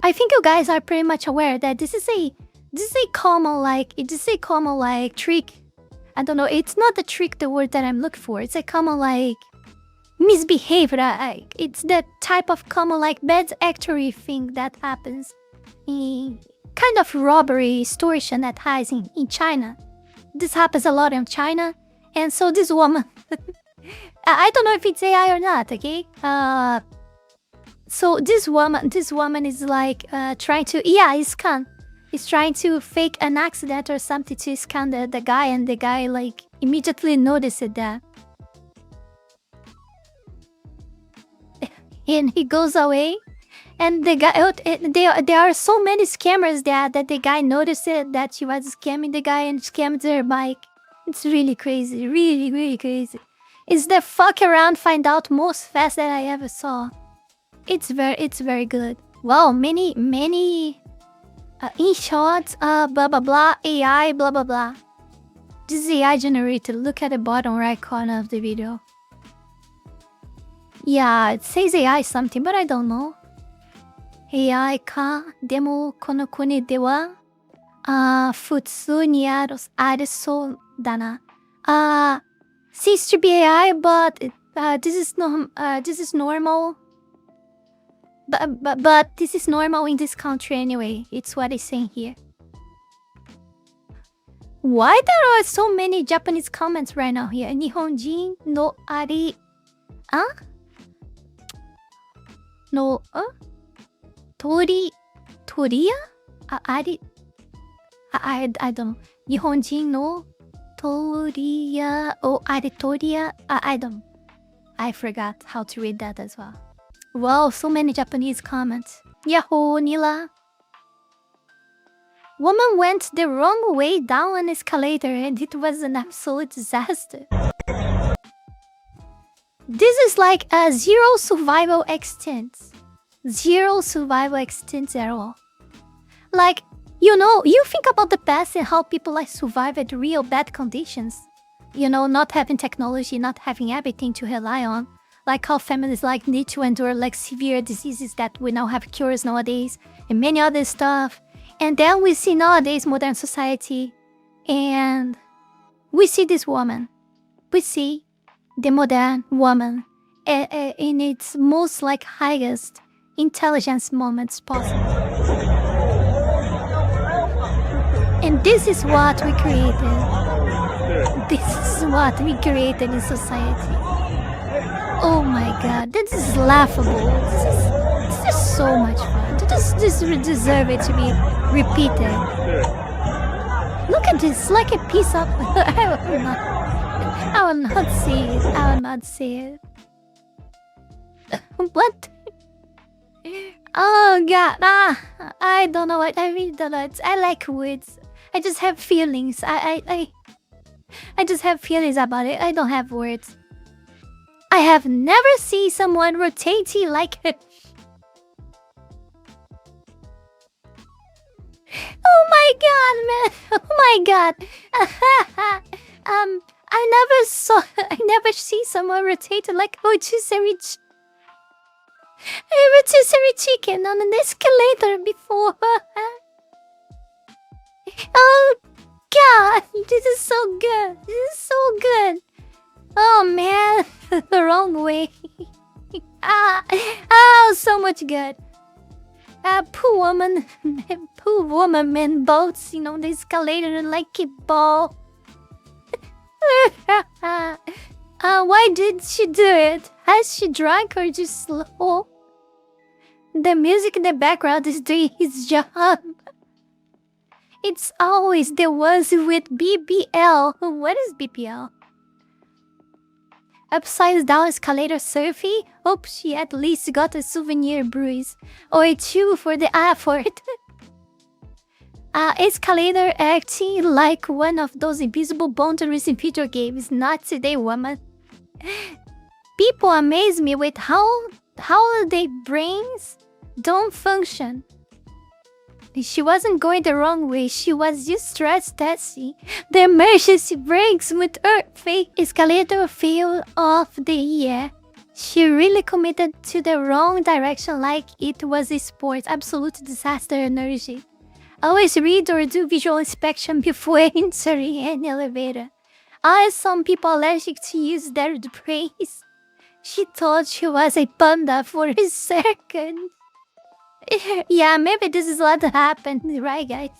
I think you guys are pretty much aware that this is a common trick. I don't know. It's not the trick, the word that I'm looking for. It's a common misbehavior. It's the type of common bad actory thing that happens in kind of robbery, extortion that has in China. This happens a lot in China, and so this woman, I don't know if it's AI or not. Okay. So this woman is trying to scan. He's trying to fake an accident or something to scan the guy, and the guy immediately noticed that. And he goes away, and the guy, there are so many scammers there that the guy noticed that she was scamming the guy and scammed her bike. It's really crazy, really, really crazy. It's the fuck around find out most fast that I ever saw. It's very good. Wow, many InShots, blah blah blah, AI, blah blah blah. This is AI generated. Look at the bottom right corner of the video. Yeah, it says AI something, but I don't know. AI ka demo kono kuni de wa futsu ni arisou da na. Seems to be AI, but this is normal. But this is normal in this country anyway. It's what it's saying here. Why there are so many Japanese comments right now here? Nihonjin no ari... No... Toriya? Ari... I don't know. Nihonjin no Toriya o aritoriya? I don't... I forgot how to read that as well. Wow, so many Japanese comments. Yahoo, Nila. Woman went the wrong way down an escalator and it was an absolute disaster. This is like a zero survival extent. Zero survival extent at all. Like, you know, you think about the past and how people survive at real bad conditions. You know, not having technology, not having everything to rely on. Like how families need to endure severe diseases that we now have cures nowadays, and many other stuff. And then we see nowadays modern society, and we see this woman. We see the modern woman in its most highest intelligence moments possible. And this is what we created. This is what we created in society. Oh my god, this is laughable. This is so much fun. This deserve it to be repeated. Look at this, like a piece of... I will not see it. I will not see it. What? Oh god, I don't know what. I really don't know. I like words. I just have feelings. I just have feelings about it. I don't have words. I have never seen someone rotating like it. Oh my god, man! Oh my god! I never see someone rotating like rotisserie chicken on an escalator before. Oh god, this is so good. This is so good. Oh man, the wrong way. Oh, so much good. Poor woman, man, boats, you know, the escalator like a ball. Why did she do it? Has she drunk or just slow? The music in the background is doing his job. It's always the ones with BBL. What is BBL? Upside down escalator surfing? Hope she at least got a souvenir bruise. Or two for the effort. Escalator acting like one of those invisible boundaries in video games. Not today, woman. People amaze me with how their brains don't function. She wasn't going the wrong way. She was just stress testing the emergency brakes with her fake escalator fail of the year. She really committed to the wrong direction like it was a sport. Absolute disaster energy. Always read or do visual inspection before entering an elevator. Are some people allergic to use their praise? She thought she was a panda for a second. Yeah, maybe this is what happened, right guys?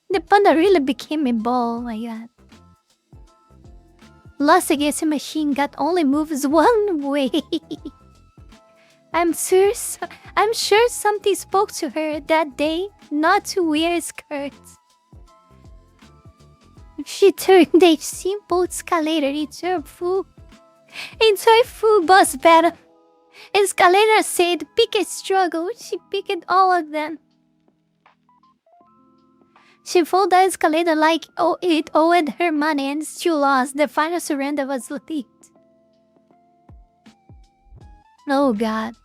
The panda really became a ball, oh my god. Lost against a machine got only moves one way. I'm sure something spoke to her that day not to wear skirts. She turned a simple escalator into a full boss battle. Escalator said pick a struggle. She picked all of them. She followed the escalator like it owed her money and still lost. The final surrender was leaked. Oh god.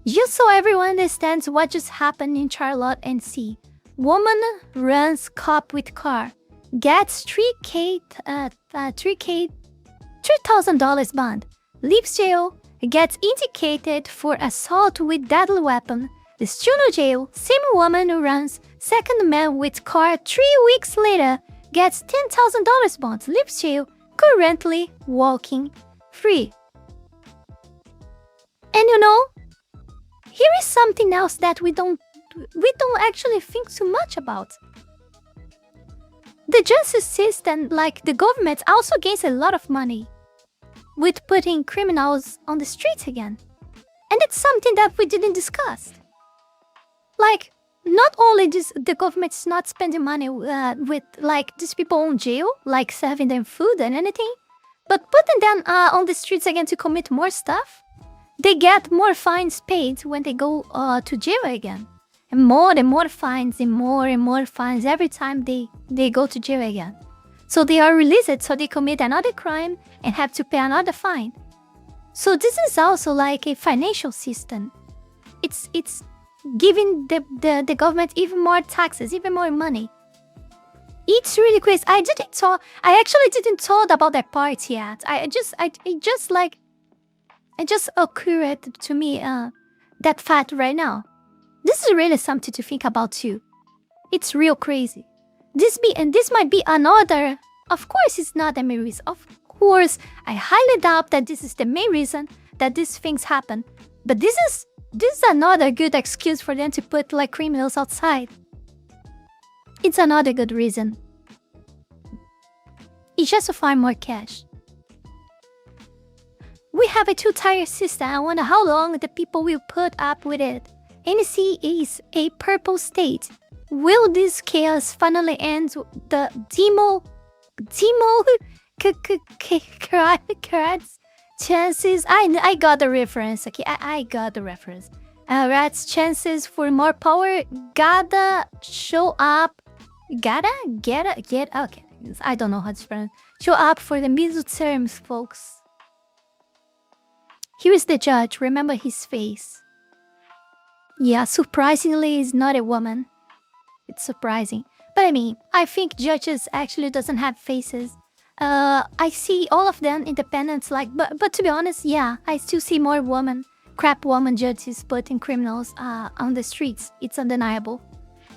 Just so everyone understands what just happened in Charlotte, NC. Woman runs cop with car. Gets $3,000 bond. Leaves jail. Gets indicated for assault with deadly weapon. The Stuno jail. Same woman who runs. Second man with car 3 weeks later. Gets $10,000 bond. Leaves jail. Currently walking free. And you know, here is something else that we don't actually think too much about. The justice system, like the government, also gains a lot of money with putting criminals on the streets again. And it's something that we didn't discuss. Like, not only the government's not spending money with like these people in jail, like serving them food and anything, but putting them on the streets again to commit more stuff. They get more fines paid when they go to jail again. And more fines and more fines every time they go to jail again. So they are released, so they commit another crime and have to pay another fine. So this is also like a financial system. It's giving the government even more taxes, even more money. It's really crazy. I actually didn't thought about that part yet. It just occurred to me that fact right now. This is really something to think about too. It's real crazy. This might be another. Of course, it's not the main reason. Of course, I highly doubt that this is the main reason that these things happen. But this is another good excuse for them to put like criminals outside. It's another good reason. It's just to find more cash. We have a two-tier system. I wonder how long the people will put up with it. NC is a purple state. Will this chaos finally end? The demo Rats chances. I got the reference. Okay, I got the reference. Rats chances for more power. Gotta show up. Get okay. I don't know how to pronounce. Show up for the midterms, folks. Here is the judge. Remember his face. Yeah, surprisingly, he's not a woman. It's surprising. But I mean, I think judges actually doesn't have faces. I see all of them independent, like, but to be honest, yeah, I still see more crap woman judges putting criminals on the streets. It's undeniable.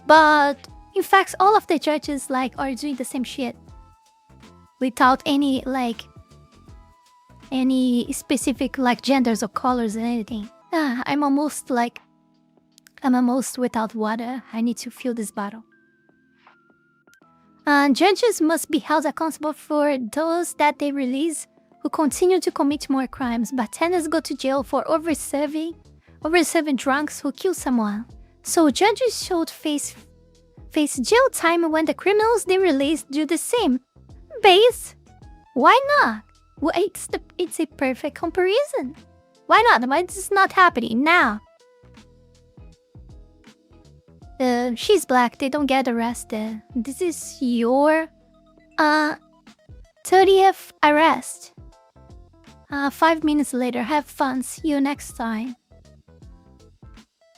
But in fact, all of the judges like are doing the same shit without any specific like genders or colors and anything. I'm almost without water. I need to fill this bottle. Judges must be held accountable for those that they release who continue to commit more crimes. Bartenders go to jail for overserving drunks who kill someone. So judges should face jail time when the criminals they release do the same. Base? Why not? Well, it's a perfect comparison. Why not? Why is this not happening now? She's black. They don't get arrested. This is your 30th arrest. 5 minutes later. Have fun. See you next time.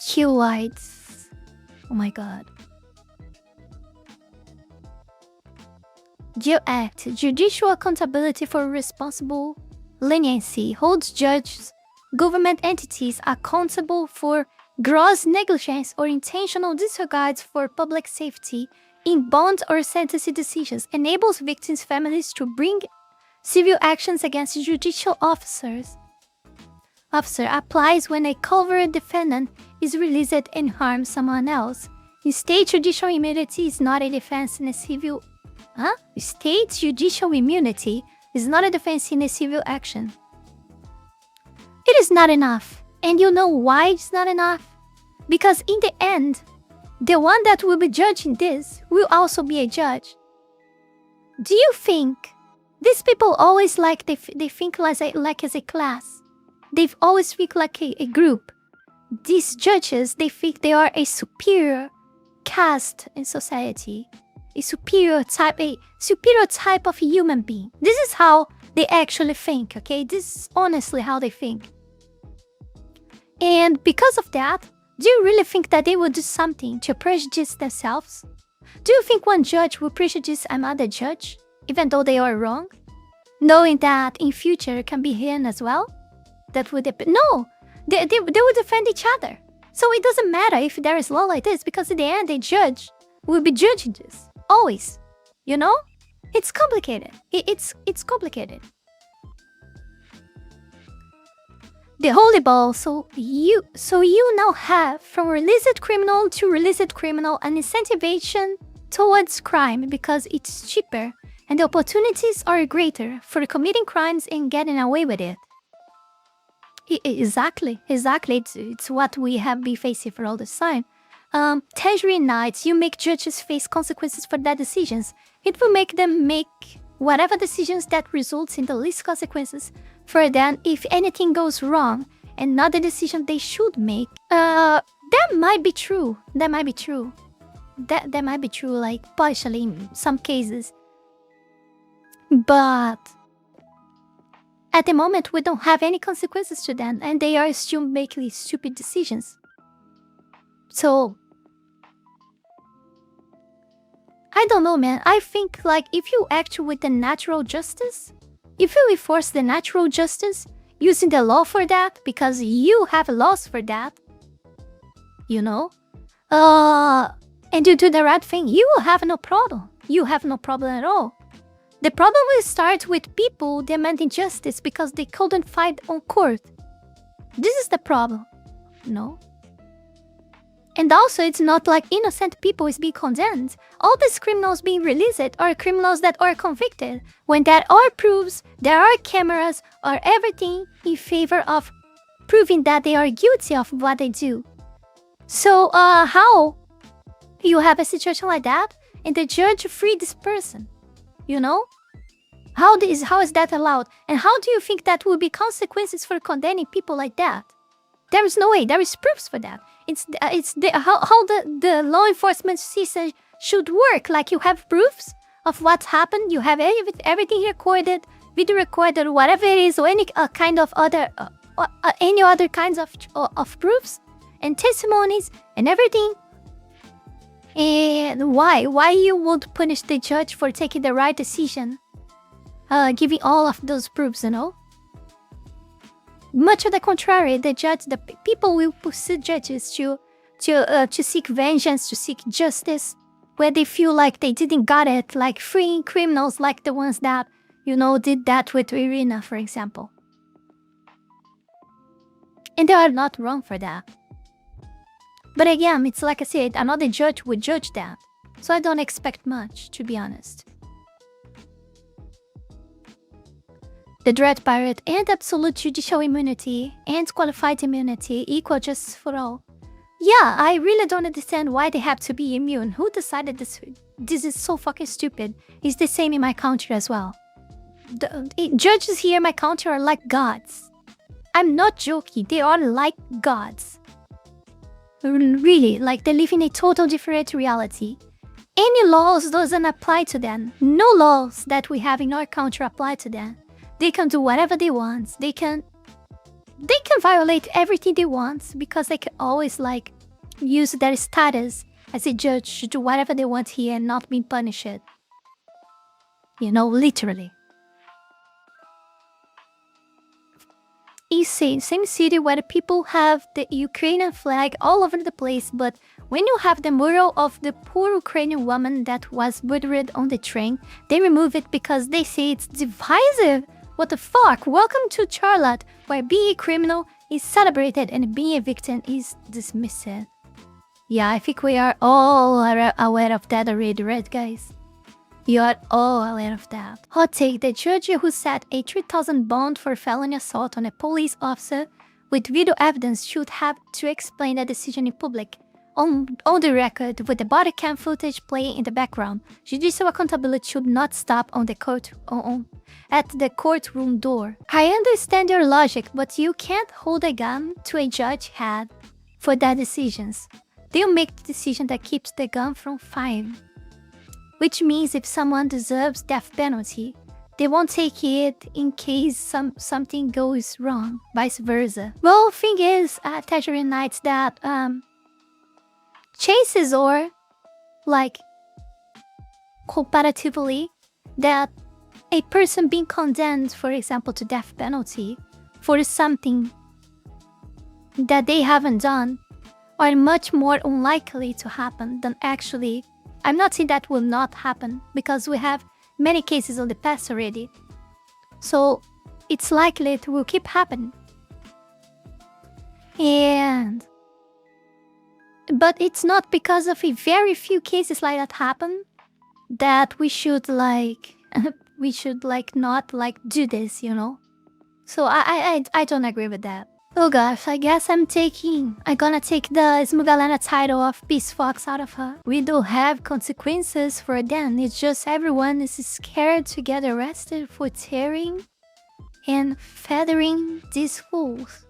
Kill whites. Oh my god. Jail Act. Judicial accountability for responsible leniency holds judges, government entities accountable for gross negligence or intentional disregards for public safety in bond or sentencing decisions, enables victims' families to bring civil actions against judicial officers. Officer applies when a culprit defendant is released and harms someone else. State judicial immunity is not a defense in a civil... State judicial immunity is not a defense in a civil action. It is not enough. And you know why it's not enough? Because in the end, the one that will be judging this will also be a judge. Do you think these people always they think as a class? They've always think like a group. These judges, they think they are a superior caste in society, a superior type of human being. This is how they actually think, okay? This is honestly how they think. And because of that, do you really think that they will do something to prejudice themselves? Do you think one judge will prejudice another judge, even though they are wrong? Knowing that in future can be him as well? That would depend. No! They will defend each other. So it doesn't matter if there is law like this, because in the end, a judge will be judging this. Always. You know? It's complicated. It's complicated. The holy ball, so you now have from released criminal to released criminal an incentivation towards crime because it's cheaper and the opportunities are greater for committing crimes and getting away with it. Exactly. It's what we have been facing for all this time. Treasury Knights, you make judges face consequences for their decisions. It will make them make whatever decisions that results in the least consequences for them if anything goes wrong and not the decision they should make. That might be true. That might be true, like partially in some cases. But at the moment, we don't have any consequences to them, and they are still making stupid decisions. So, I don't know, man. I think, like, if you act with the natural justice, if you enforce the natural justice, using the law for that, because you have laws for that, you know, and you do the right thing, you will have no problem. You have no problem at all. The problem will start with people demanding justice because they couldn't fight on court. This is the problem, no? And also, it's not like innocent people is being condemned. All these criminals being released are criminals that are convicted. When there are proofs, there are cameras, or everything in favor of proving that they are guilty of what they do. So, how you have a situation like that and the judge free this person? You know? How is that allowed? And how do you think that will be consequences for condemning people like that? There is no way. There is proofs for that. How the law enforcement system should work. Like you have proofs of what happened. You have everything recorded, video recorded, whatever it is, or any kind of other, any other kinds of proofs and testimonies and everything. And why? Why you would punish the judge for taking the right decision? Giving all of those proofs, you know? Much to the contrary, the people will pursue judges to seek vengeance, to seek justice, where they feel like they didn't got it, like freeing criminals like the ones that, you know, did that with Irina, for example. And they are not wrong for that. But again, it's like I said, another judge would judge that. So I don't expect much, to be honest. The Dread Pirate and absolute judicial immunity and qualified immunity equal justice for all. Yeah, I really don't understand why they have to be immune. Who decided this? This is so fucking stupid. It's the same in my country as well. Judges here in my country are like gods. I'm not joking, they are like gods. Really, like they live in a total different reality. Any laws doesn't apply to them. No laws that we have in our country apply to them. They can do whatever they want. They can violate everything they want because they can always like use their status as a judge to do whatever they want here and not be punished. You know, literally. same city where the people have the Ukrainian flag all over the place, but when you have the mural of the poor Ukrainian woman that was murdered on the train, they remove it because they say it's divisive. What the fuck? Welcome to Charlotte, where being a criminal is celebrated and being a victim is dismissed. Yeah, I think we are all aware of that already, right, guys? You are all aware of that. Hot take: the judge who set a 3,000 bond for felony assault on a police officer with video evidence should have to explain the decision in public, on the record, with the body cam footage playing in the background. Judicial accountability should not stop on the at the courtroom door. I understand your logic, but you can't hold a gun to a judge's head for their decisions. They'll make the decision that keeps the gun from firing. Which means if someone deserves death penalty, they won't take it in case something goes wrong, vice versa. Well, thing is, Tangerine Nights, that chances are, like, comparatively, that a person being condemned, for example, to death penalty for something that they haven't done are much more unlikely to happen than actually. I'm not saying that will not happen, because we have many cases on the past already. So it's likely it will keep happening. But it's not because of a very few cases like that happen that we should like not like do this, you know? So I don't agree with that. Oh gosh, I guess I'm gonna take the Smugalana title of Peace Fox out of her. We don't have consequences for them. It's just everyone is scared to get arrested for tearing and feathering these fools.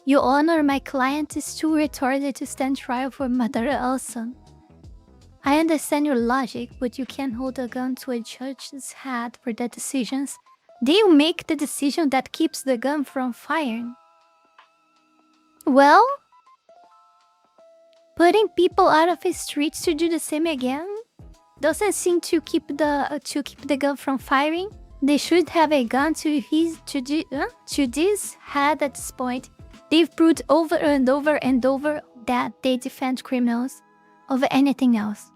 Your Honor, my client is too retarded to stand trial for murder also. I understand your logic, but you can't hold a gun to a judge's head for their decisions. They'll make the decision that keeps the gun from firing. Well, putting people out of the streets to do the same again doesn't seem to keep the gun from firing. They should have a gun to this head at this point. They've proved over and over and over that they defend criminals over anything else.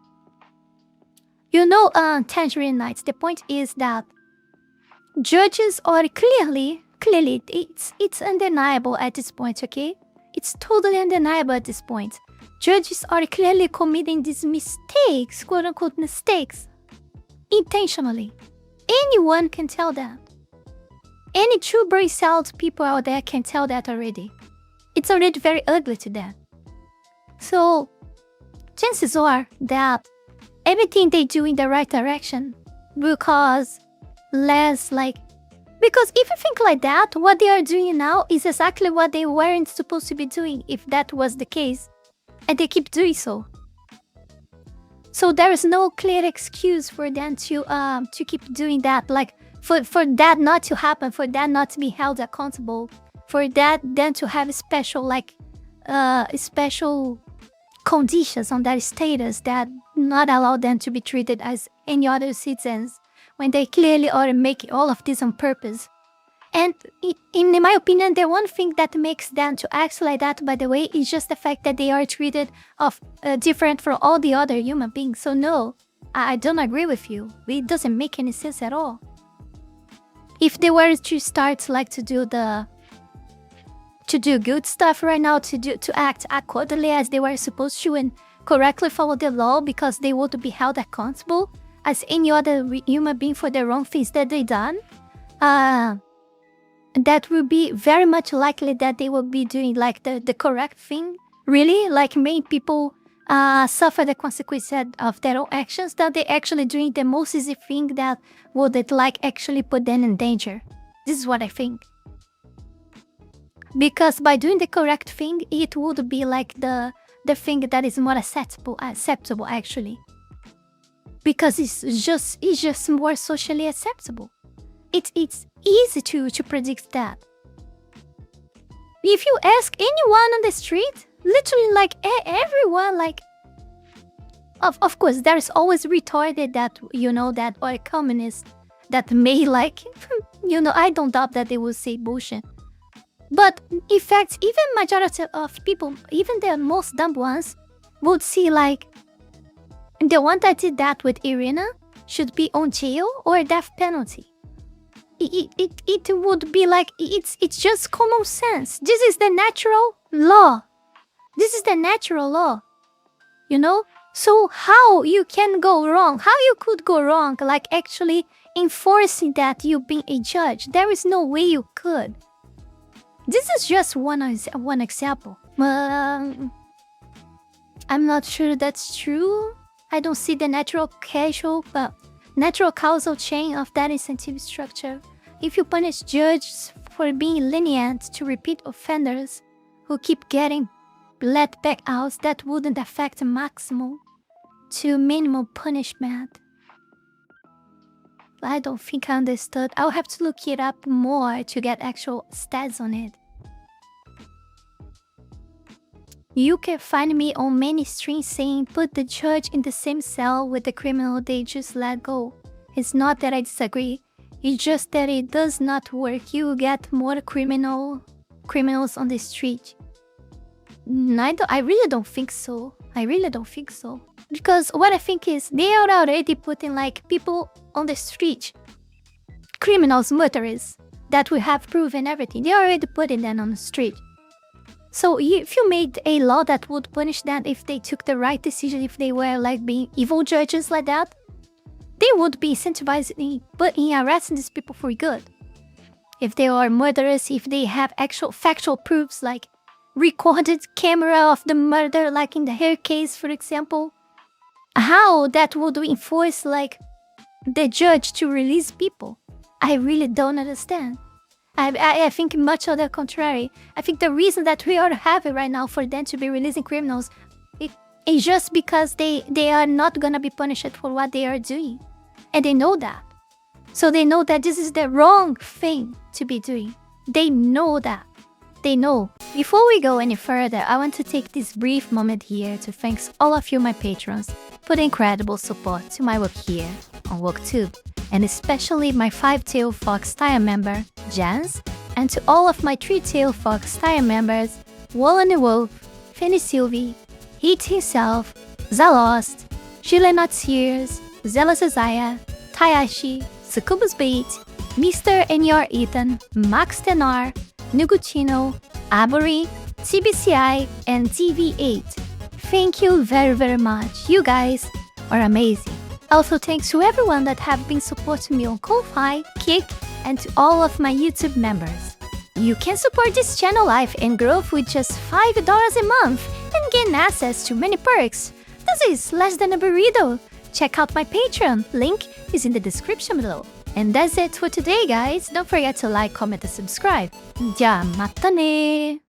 You know, Tangerine Nights, the point is that judges are clearly, it's undeniable at this point, okay? It's totally undeniable at this point. Judges are clearly committing these mistakes, quote-unquote mistakes, intentionally. Anyone can tell that. Any true brain-celled people out there can tell that already. It's already very ugly to them. So, chances are that everything they do in the right direction will cause less, because if you think like that, what they are doing now is exactly what they weren't supposed to be doing if that was the case, and they keep doing so. So there is no clear excuse for them to keep doing that, like for that not to happen, for that not to be held accountable, for that then to have special special conditions on their status that not allow them to be treated as any other citizens, when they clearly are making all of this on purpose. And in my opinion, the one thing that makes them to act like that, by the way, is just the fact that they are treated different from all the other human beings. So no, I don't agree with you. It doesn't make any sense at all. If they were to start to do good stuff right now, to act accordingly as they were supposed to and correctly follow the law, because they want to be held accountable as any other human being for the wrong things that they done, that will be very much likely that they will be doing the correct thing, really, making people suffer the consequences of their own actions, that they're actually doing the most easy thing that would actually put them in danger. This is what I think. Because by doing the correct thing, it would be the thing that is more acceptable actually. Because it's just more socially acceptable. It's easy to predict that. If you ask anyone on the street, literally everyone, of course there's always retarded that, that are communists that may I don't doubt that they will say bullshit. But in fact, even majority of people, even the most dumb ones, would see like the one that did that with Irina should be on jail or death penalty. It would be like it's just common sense. This is the natural law. This is the natural law. So how you can go wrong? How you could go wrong? Like actually enforcing that you being a judge? There is no way you could. This is just one example. I'm not sure that's true. I don't see the natural causal chain of that incentive structure. If you punish judges for being lenient to repeat offenders who keep getting let back out, that wouldn't affect maximum to minimal punishment. I don't think I understood. I'll have to look it up more to get actual stats on it. You can find me on many streams saying put the judge in the same cell with the criminal they just let go. It's not that I disagree. It's just that it does not work. You get more criminals on the street. I really don't think so. Because what I think is they are already putting like people on the street. Criminals, murderers that we have proven everything. They are already putting them on the street. So if you made a law that would punish that if they took the right decision, if they were like being evil judges like that, they would be incentivizing arresting these people for good. If they are murderers, if they have actual factual proofs like recorded camera of the murder, like in the hair case, for example, how that would enforce like the judge to release people? I really don't understand. I think much on the contrary. I think the reason that we are having right now for them to be releasing criminals is just because they are not gonna be punished for what they are doing. And they know that. So they know that this is the wrong thing to be doing. They know that. They know. Before we go any further, I want to take this brief moment here to thank all of you, my patrons, for the incredible support to my work here on WorkTube, and especially my 5-Tail Fox tier member, Jans, and to all of my 3-Tail Fox tier members, Wallen the Wolf, Fanny Sylvie, Heat himself, Zalost, Sheila Not Sears, Zealous Isaiah, Tayashi, Sucubus Bait, Mr. and Your Ethan, Max Tenar, Nugutino, Abory, TBCI, and TV8. Thank you very, very much. You guys are amazing. Also, thanks to everyone that have been supporting me on Ko-Fi, Kick, and to all of my YouTube members. You can support this channel life and growth with just $5 a month and gain access to many perks. This is less than a burrito. Check out my Patreon, link is in the description below. And that's it for today, guys. Don't forget to like, comment, and subscribe. Ja, mata ne!